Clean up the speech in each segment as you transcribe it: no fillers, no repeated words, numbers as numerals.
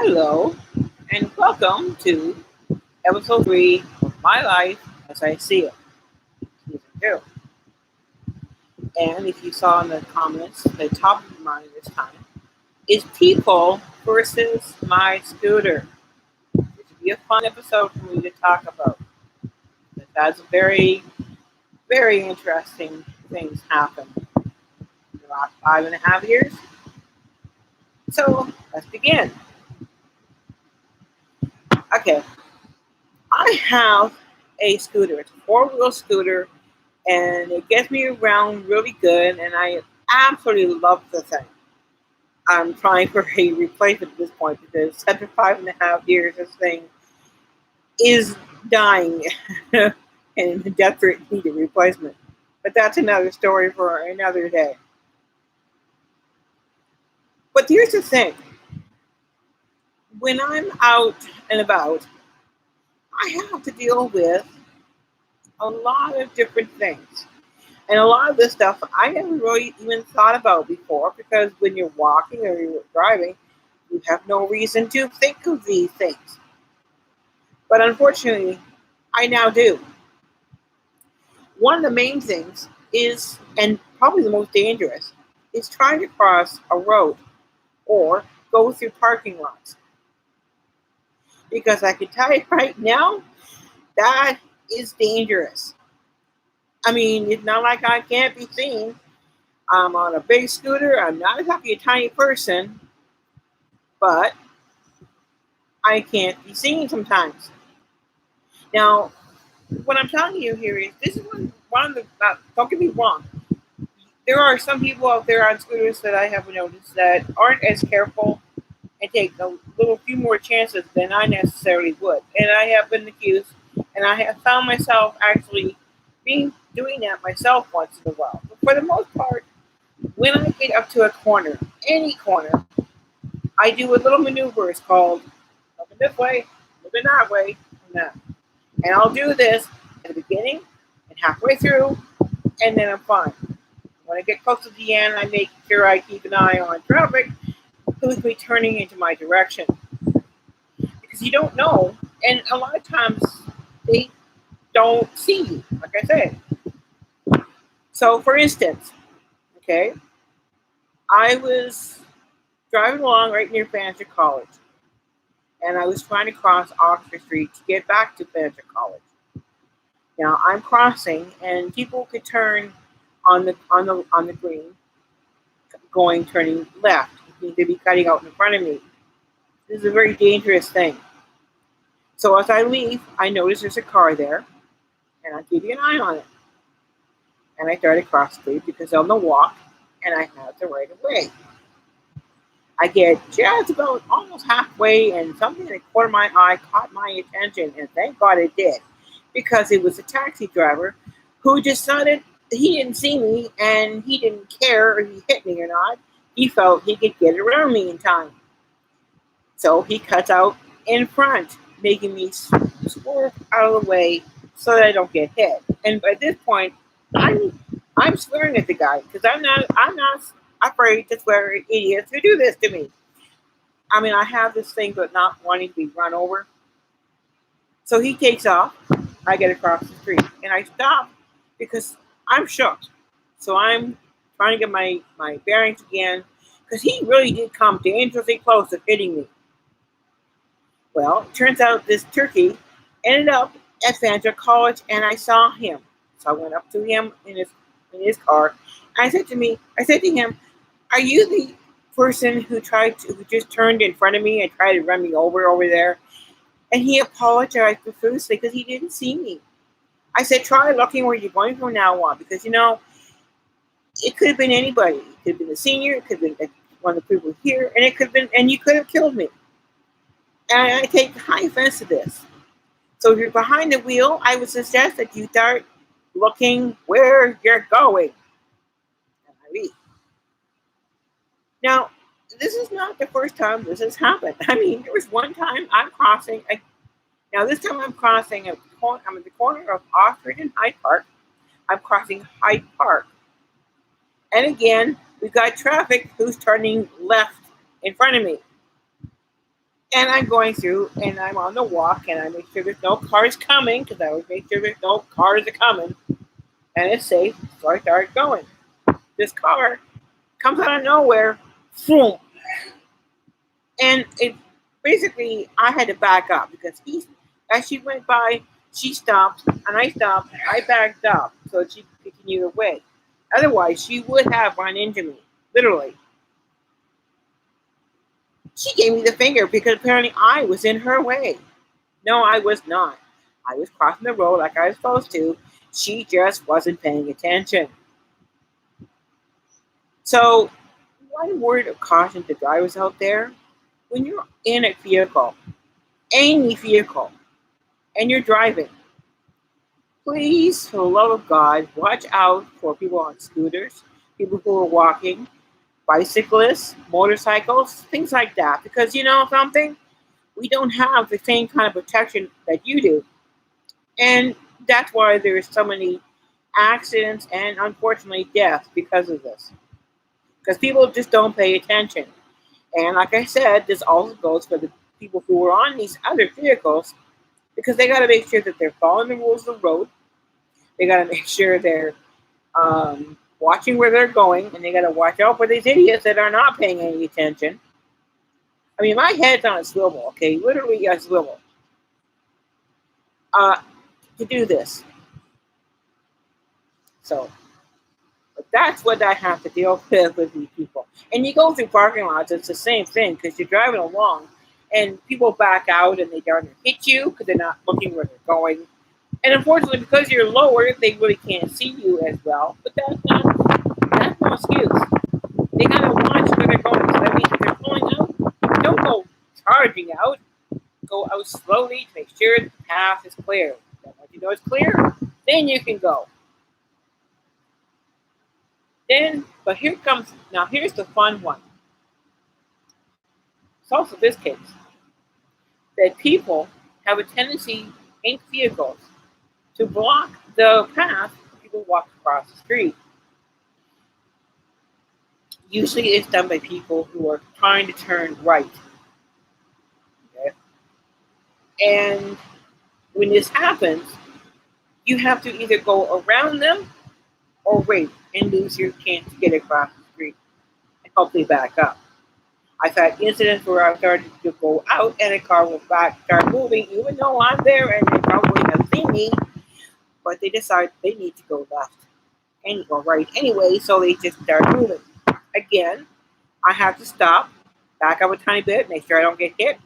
Hello, and welcome to episode 3 of My Life as I See It, season 2. And if you saw in the comments, the topic of mine this time is people versus my scooter. This would be a fun episode for me to talk about. That's very interesting things happen in the last 5.5 years. So let's begin. Okay, I have a scooter. It's a four-wheel scooter and it gets me around really good, and I absolutely love the thing. I'm trying for a replacement at this point because after 5.5 years, this thing is dying and in desperate need of replacement. But that's another story for another day. But here's the thing: when I'm out and about, I have to deal with a lot of different things. And a lot of this stuff I never really even thought about before because when you're walking or you're driving, you have no reason to think of these things. But unfortunately, I now do. One of the main things is, and probably the most dangerous, is trying to cross a road or go through parking lots. Because I can tell you right now, that is dangerous. I mean, it's not like I can't be seen. I'm on a big scooter. I'm not exactly a tiny person, but I can't be seen sometimes. Now, what I'm telling you here is this is one of the, don't get me wrong, there are some people out there on scooters that I have noticed that aren't as careful and take a little few more chances than I necessarily would. And I have been accused, and I have found myself actually doing that myself once in a while. But for the most part, when I get up to a corner, any corner, I do a little maneuver. It's called looking this way, looking that way, and that. And I'll do this at the beginning and halfway through, and then I'm fine. When I get close to the end, I make sure I keep an eye on traffic, who's be turning into my direction. Because you don't know, and a lot of times they don't see you, like I said. So, for instance, okay, I was driving along right near Fancher College, and I was trying to cross Oxford Street to get back to Fancher College. Now I'm crossing, and people could turn on the green, turning left. They'd be cutting out in front of me. This is a very dangerous thing. So as I leave, I notice there's a car there, and I'm keeping an eye on it. And I started cross the street because I'm on the walk, and I have the right of way. I get just about almost halfway, and something in the corner of my eye caught my attention, and thank God it did, because it was a taxi driver who decided he didn't see me, and he didn't care if he hit me or not. He felt he could get around me in time. So he cuts out in front, making me swerve out of the way so that I don't get hit. And by this point, I'm swearing at the guy because I'm not afraid to swear at idiots who do this to me. I mean, I have this thing about not wanting to be run over. So he takes off. I get across the street, and I stop because I'm shook. So I'm trying to get my bearings again because he really did come dangerously close to hitting me. Well, it turns out this turkey ended up at Fancher College, and I saw him. So I went up to him in his car. And I said to him, "Are you the person who who just turned in front of me and tried to run me over there?" And he apologized profusely because he didn't see me. I said, "Try looking where you're going from now on, because it could have been anybody. It could have been a senior. It could have been one of the people here, and it could have been, and you could have killed me." And I take high offense to this. So if you're behind the wheel, I would suggest that you start looking where you're going. And I leave. Now, this is not the first time this has happened. I mean, there was one time I'm crossing. Now this time I'm crossing. I'm at the corner of Oxford and Hyde Park. I'm crossing Hyde Park, and again we've got traffic who's turning left in front of me. And I'm going through, and I'm on the walk, and I make sure there's no cars coming, because I always make sure there's no cars are coming, and it's safe. So I start going. This car comes out of nowhere, boom, and it basically I had to back up because as she went by, she stopped, and I stopped, and I backed up so that she could continue her way. Otherwise, she would have run into me, literally. She gave me the finger because apparently I was in her way. No, I was not. I was crossing the road like I was supposed to. She just wasn't paying attention. So, one word of caution to drivers out there: when you're in a vehicle, any vehicle, and you're driving, please, for the love of God, watch out for people on scooters, people who are walking, bicyclists, motorcycles, things like that. Because you know something? We don't have the same kind of protection that you do. And that's why there's so many accidents and unfortunately deaths because of this. Because people just don't pay attention. And like I said, this also goes for the people who are on these other vehicles because they got to make sure that they're following the rules of the road. They got to make sure they're watching where they're going, and they got to watch out for these idiots that are not paying any attention. I mean, my head's on a swivel, okay? Literally a swivel. Uh, to do this. So, but that's what I have to deal with these people. And you go through parking lots, it's the same thing because you're driving along and people back out and they darn near hit you because they're not looking where they're going. And unfortunately, because you're lower, they really can't see you as well. But that's no excuse. They gotta watch where they're going. So that means if they're pulling out, don't go charging out. Go out slowly to make sure the path is clear. Then once you know it's clear, then you can go. But here's the fun one. It's also this case that people have a tendency in vehicles to block the path when people walk across the street. Usually it's done by people who are trying to turn right. Okay? And when this happens, you have to either go around them or wait and lose your chance to get across the street and hopefully back up. I've had incidents where I've started to go out and a car will start moving, even though I'm there and they probably have seen me, but they decide they need to go left and go right anyway, so they just start moving. Again, I have to stop, back up a tiny bit, make sure I don't get hit,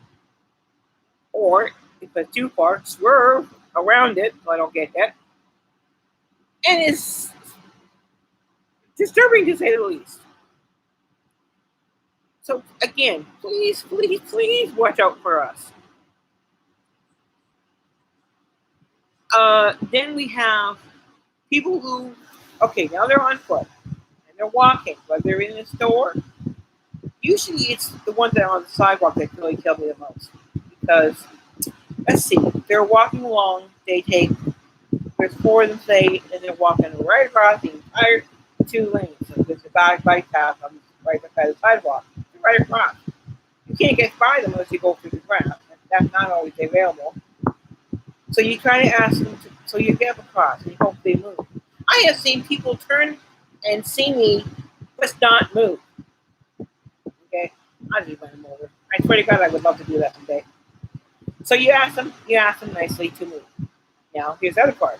or if it's too far, swerve around it so I don't get hit. And it's disturbing to say the least. So again, please, please, please watch out for us. Then we have people who, okay, now they're on foot and they're walking, but they're in the store. Usually it's the ones that are on the sidewalk that really kill me the most. Because, let's see, they're walking along, there's four of them, say, and they're walking right across the entire 2 lanes. So there's a bike path on the right side of the sidewalk, right across. You can't get by them unless you go through the grass. That's not always available. So you try to ask them so you get across and you hope they move. I have seen people turn and see me, but not move. Okay, I'll just run them over. I swear to God, I would love to do that someday. So you ask them nicely to move. Now here's the other part.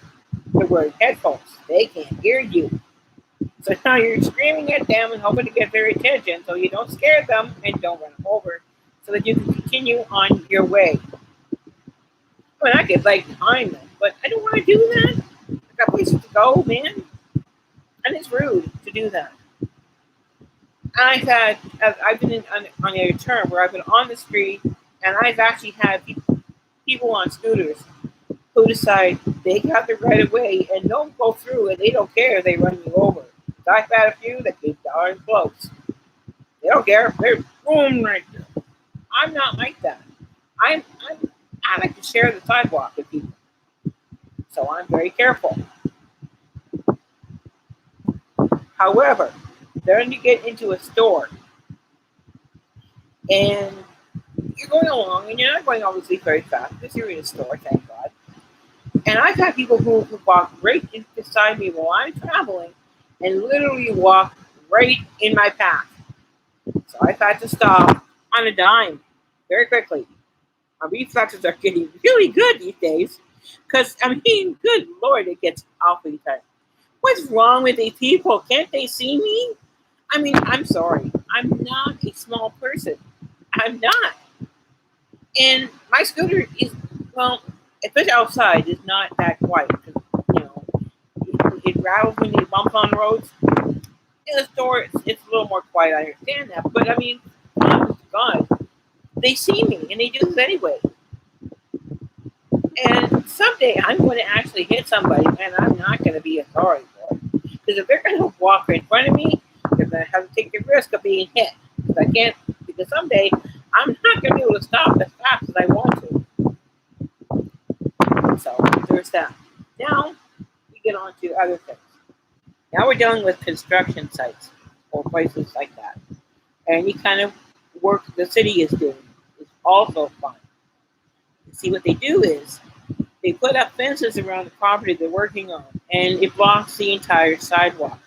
They're wearing headphones. They can't hear you. So now you're screaming at them and hoping to get their attention so you don't scare them and don't run them over so that you can continue on your way. I mean, I could like behind them, but I don't want to do that. I got places to go, man. And it's rude to do that. I've been on a term where I've been on the street and I've actually had people on scooters who decide they got the right of way and don't go through and they don't care if they run you over. I've had a few that keep darn close. They don't care. They're boom right there. I'm not like that. I like to share the sidewalk with people. So I'm very careful. However, then you get into a store and you're going along, and you're not going obviously very fast because you're in a store, thank God. And I've had people who walk right beside me while I'm traveling and literally walk right in my path. So I've had to stop on a dime very quickly. My reflexes are getting really good these days because, I mean, good Lord, it gets awfully tight. What's wrong with these people? Can't they see me? I mean, I'm sorry. I'm not a small person. I'm not. And my scooter is, well, especially outside, is not that quiet. You know, it rattles when you bump on roads. In the store, it's a little more quiet. I understand that. But I mean, oh God, they see me and they do this anyway. And someday I'm going to actually hit somebody and I'm not going to be sorry for it. Because if they're going to walk in front of me, they're going to have to take the risk of being hit. Because I can't, because someday I'm not going to be able to stop as fast as I want to. So there's that. Now we get on to other things. Now we're dealing with construction sites or places like that. Any kind of work the city is doing is also fine. See, what they do is they put up fences around the property they're working on, and it blocks the entire sidewalk.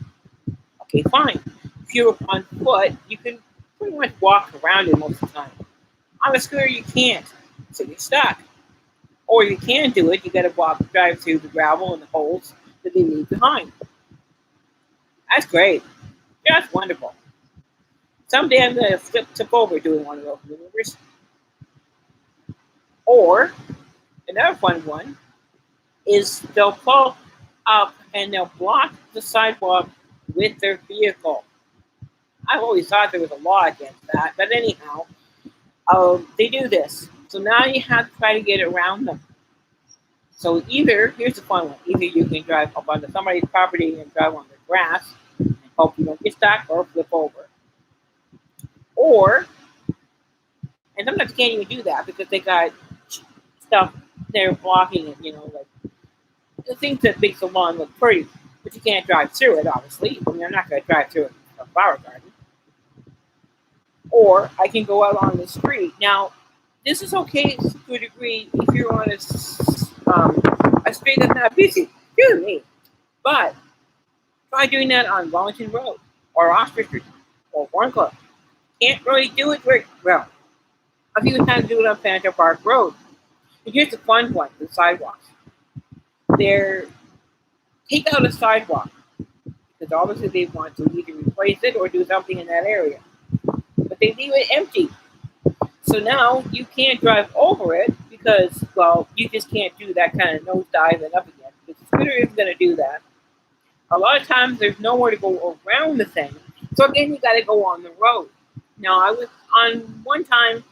Okay, fine. If you're on foot, you can pretty much walk around it most of the time. On a scooter, you can't, so you're stuck. Or you can do it, you got to drive through the gravel and the holes that they leave behind. That's great. That's wonderful. Someday I'm going to tip over doing one of those maneuvers. Or another fun one is they'll pull up and they'll block the sidewalk with their vehicle. I've always thought there was a law against that, but anyhow, they do this. So now you have to try to get around them. So here's the fun one, either you can drive up onto somebody's property and drive on the grass and hope you don't get stuck or flip over. Or, and sometimes you can't even do that because they got stuff they're blocking it, like the things that makes the lawn look pretty, but you can't drive through it, obviously. I mean, you're not going to drive through a flower garden. Or I can go out on the street. Now, this is okay to a degree if you're on a street that's not busy. Excuse me. But try doing that on Wellington Road or Oxford Street or Warncliffe. Can't really do it very well. A few times do it on Panther Park Road. And here's the fun one, the sidewalks. Take out a sidewalk because obviously they want to either replace it or do something in that area. But they leave it empty. So now you can't drive over it because, well, you just can't do that kind of nosedive and up again. The scooter isn't going to do that. A lot of times there's nowhere to go around the thing. So again, you got to go on the road. Now, one time,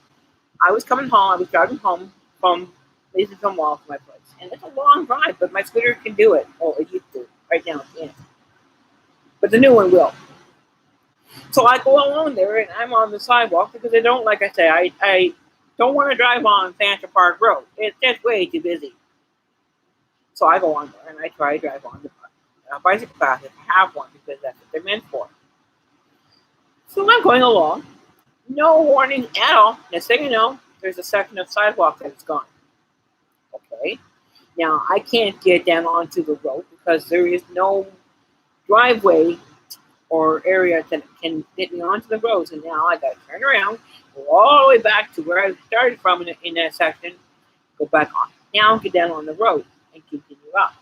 I was coming home. I was driving home from Mason Wall from my place. And it's a long drive, but my scooter can do it. Oh, it used to. Right now it can't. But the new one will. So I go along there, and I'm on the sidewalk because I don't, like I say, I don't want to drive on Panther Park Road. It's just way too busy. So I go on there, and I try to drive on the bicycle path if I have one because that's what they're meant for. So I'm going along. No warning at all. Next thing you know, there's a section of sidewalk that's gone. Okay. Now, I can't get down onto the road because there is no driveway or area that can get me onto the roads. And now I got to turn around, go all the way back to where I started from in that section, go back on. Now get down on the road and continue up.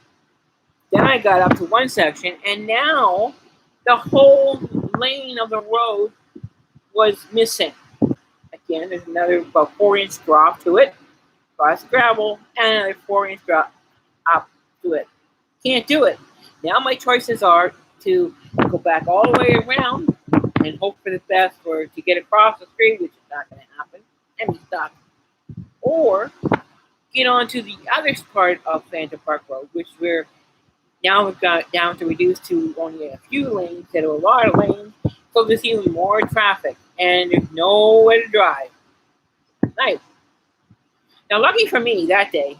Then I got up to one section, and now the whole lane of the road was missing. Again, there's another about 4-inch drop to it, across gravel, and another 4-inch drop up to it. Can't do it. Now my choices are to go back all the way around and hope for the best to get across the street, which is not going to happen, and be stuck. Or get onto the other part of Phantom Park Road, which now we've got down to reduce to only a few lanes instead of a lot of lanes, so there's even more traffic, and there's nowhere to drive. Nice. Now, lucky for me, that day,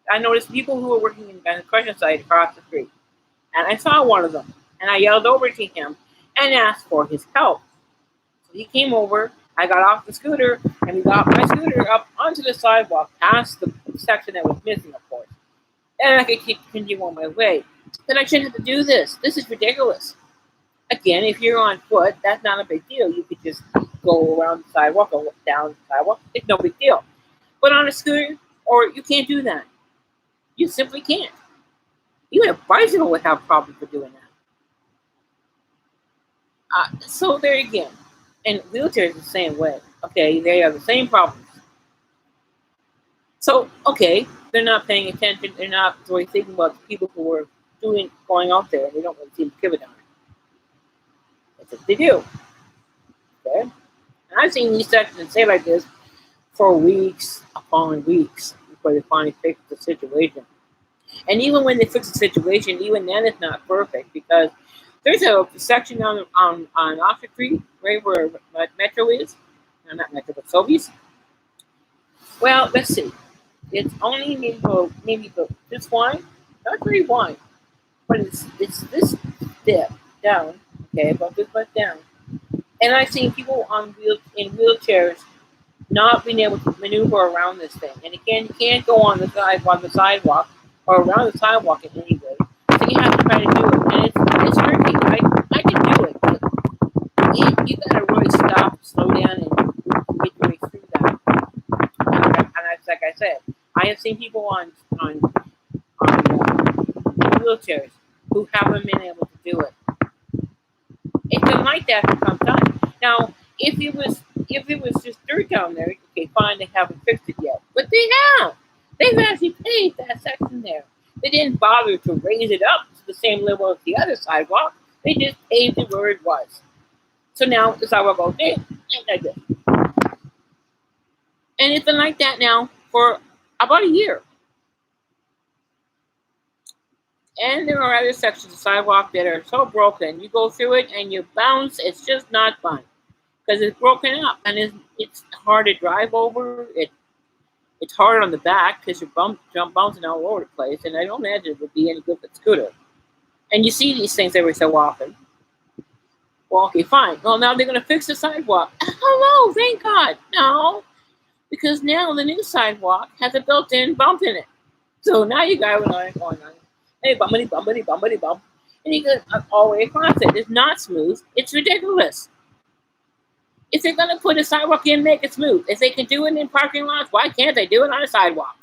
I noticed people who were working on the construction site across the street, and I saw one of them, and I yelled over to him and asked for his help. So he came over, I got off the scooter, and we got my scooter up onto the sidewalk, past the section that was missing, of course, and I could continue on my way. Then I shouldn't have to do this. This is ridiculous. Again, if you're on foot, that's not a big deal. You could just go around the sidewalk or down the sidewalk. It's no big deal. But on a scooter, or you can't do that. You simply can't. Even a bicycle would have problems with doing that. So there again, and wheelchairs the same way. Okay, they have the same problems. So okay, they're not paying attention. They're not really thinking about the people who are going out there, and they don't really seem to give a darn. That's what they do. Okay, and I've seen these sections say like this for weeks upon weeks before they finally fix the situation. And even when they fix the situation, even then it's not perfect because there's a section on Oxford Street, right where Metro is. No, not Metro, but Sobeys. Well, let's see. It's only maybe this wide, not very wide, but it's this dip down, okay, about this much down. And I've seen people in wheelchairs not being able to maneuver around this thing. And again, you can't go on the sidewalk or around the sidewalk in any way. So you have to try to do it, and it's tricky. I can do it, but you gotta really stop, slow down, and get your way through that. And that's like I said, I have seen people on wheelchairs who haven't been able to do it. It's been like that for some time. Now, if it was just dirt down there, okay, fine, they haven't fixed it yet. But they have. They've actually paved that section there. They didn't bother to raise it up to the same level as the other sidewalk. They just paved it where it was. So now the sidewalk goes there, and like this. And it's been like that now for about a year. And there are other sections of sidewalk that are so broken. You go through it and you bounce. It's just not fun because it's broken up and it's hard to drive over. It's hard on the back because you're bouncing all over the place. And I don't imagine it would be any good for the scooter. And you see these things every so often. Well, okay, fine. Well, now they're going to fix the sidewalk. Hello, thank God. No, because now the new sidewalk has a built-in bump in it. So now you got going on. Hey, bumpity, bumpity, bumpity, bump. And you go all the way across it. It's not smooth. It's ridiculous. If they're going to put a sidewalk in, make it smooth. If they can do it in parking lots, why can't they do it on a sidewalk?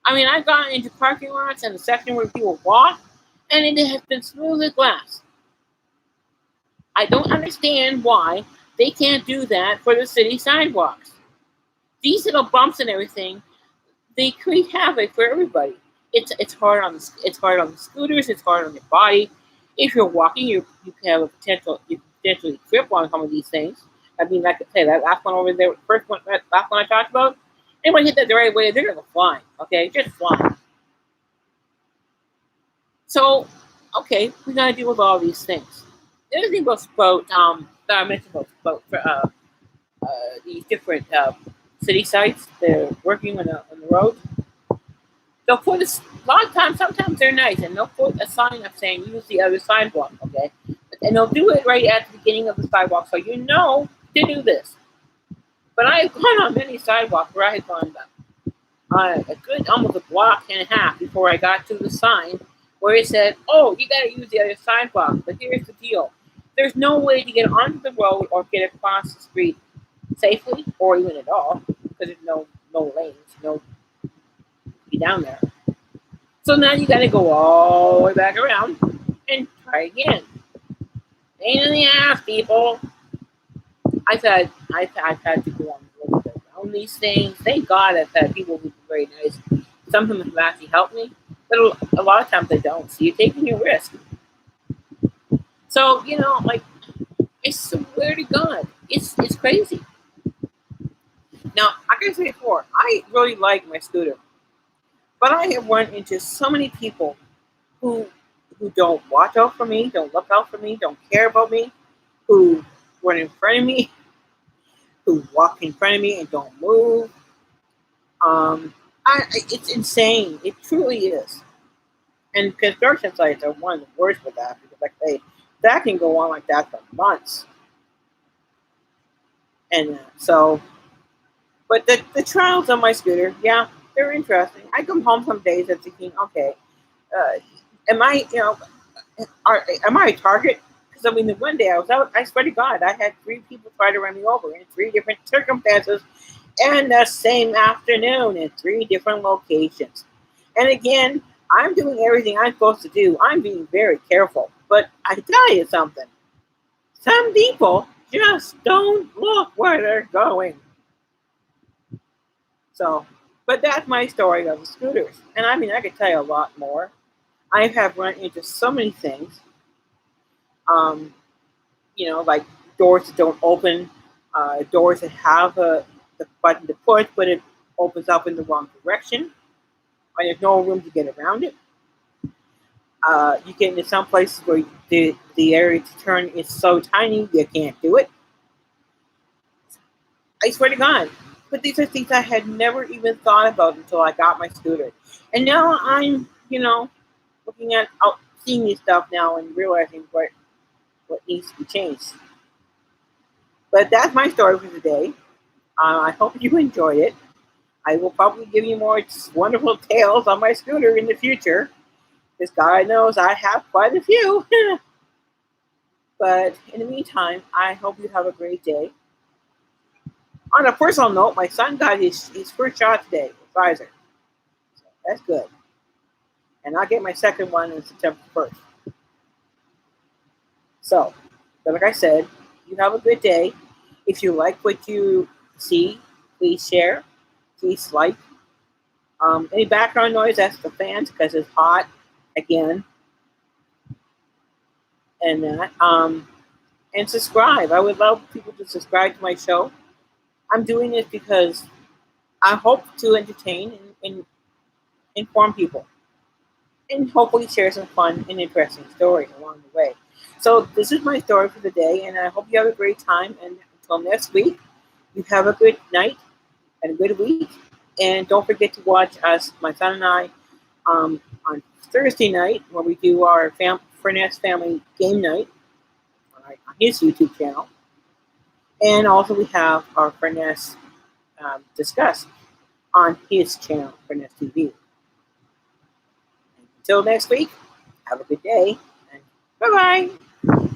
I mean, I've gone into parking lots and the section where people walk, and it has been smooth as glass. I don't understand why they can't do that for the city sidewalks. These little bumps and everything, they create havoc for everybody. It's hard on the scooters. It's hard on your body. If you're walking, you have a potential. You potentially trip on some of these things. I mean, like I say, that last one over there, last one I talked about. Anyone hit that the right way, they're gonna fly. Okay, just fly. So, okay, we gotta deal with all these things. The other thing about that I mentioned about these different city sites, they're working on the road. They'll put a lot of times, sometimes they're nice, and they'll put a sign up saying use the other sidewalk, okay? And they'll do it right at the beginning of the sidewalk, so you know to do this. But I've gone on many sidewalks where I've gone a good almost a block and a half before I got to the sign where it said, "Oh, you got to use the other sidewalk." But here's the deal: there's no way to get onto the road or get across the street safely, or even at all, because there's no lanes, no be down there. So now you got to go all the way back around and try again. Pain in the ass, people. I've had to go on a little bit around these things. Thank God I've had people who've been very nice. Some of them have actually helped me, but a lot of times they don't. So you're taking your risk. So like I swear to God, it's crazy. Now, like I said before, I really like my scooter. But I have run into so many people who don't watch out for me, don't look out for me, don't care about me, who run in front of me, who walk in front of me and don't move. It's insane. It truly is. And construction sites are one of the worst with that because, like that can go on like that for months. And so But the trials on my scooter, yeah, they're interesting. I come home some days and thinking, okay, uh, am I, am I a target? Because I mean, the one day I was out, I swear to God, I had three people try to run me over in three different circumstances, and the same afternoon in three different locations. And again, I'm doing everything I'm supposed to do. I'm being very careful. But I tell you something, some people just don't look where they're going. So, but that's my story of the scooters. And I mean, I could tell you a lot more. I have run into so many things, um, like doors that don't open, doors that have the button to push, but it opens up in the wrong direction, and there's no room to get around it. You get into some places where the area to turn is so tiny you can't do it. I swear to God. But these are things I had never even thought about until I got my scooter. And now I'm, looking at seeing this stuff now and realizing what needs to be changed. But that's my story for today. I hope you enjoyed it. I will probably give you more wonderful tales on my scooter in the future. This guy knows I have quite a few. But in the meantime, I hope you have a great day. On a personal note, my son got his first shot today with Pfizer. So that's good. And I'll get my second one on September 1st. So, but like I said, you have a good day. If you like what you see, please share. Please like. Any background noise, that's the fans because it's hot again. And that. And subscribe. I would love people to subscribe to my show. I'm doing this because I hope to entertain and inform people, and hopefully share some fun and interesting stories along the way. So this is my story for the day, and I hope you have a great time. And until next week, you have a good night and a good week. And don't forget to watch us, my son and I, on Thursday night when we do our Furness Family Game Night on his YouTube channel. And also we have our Furness Discuss on his channel, Furness TV. Until next week, have a good day, and bye-bye.